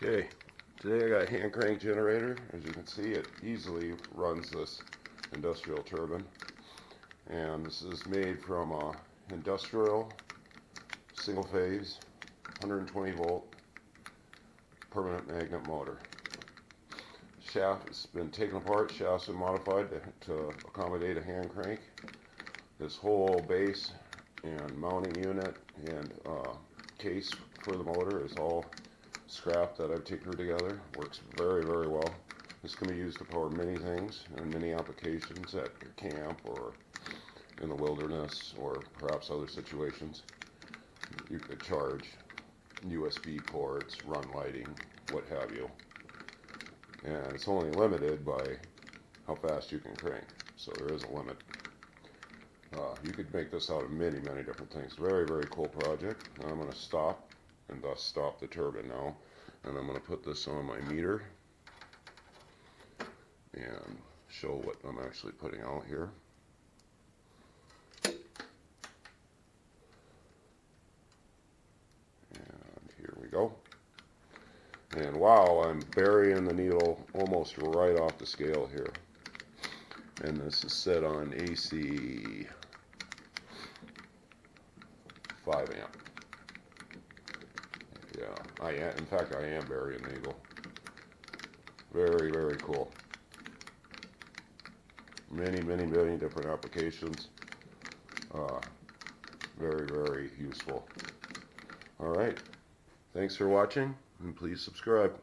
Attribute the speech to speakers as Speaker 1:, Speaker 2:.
Speaker 1: Okay, today I got a hand crank generator. As you can see, it easily runs this industrial turbine. And this is made from a industrial single phase 120 volt permanent magnet motor. Shaft has been taken apart, shaft's been modified to accommodate a hand crank. This whole base and mounting unit and case for the motor is all scrap that I've tinkered together. Works very, very well. This can be used to power many things and many applications at your camp or in the wilderness or perhaps other situations. You could charge USB ports, run lighting, what have you. And it's only limited by how fast you can crank. So there is a limit. You could make this out of many, many different things. Very, very cool project. Now I'm going to stop and thus stop the turbine now. And I'm going to put this on my meter and show what I'm actually putting out here. And here we go. And wow, I'm burying the needle almost right off the scale here. And this is set on AC 5 amp. Yeah, in fact, I am burying the needle. Very, very cool. Many, many, many different applications. Very, very useful. All right. Thanks for watching, and please subscribe.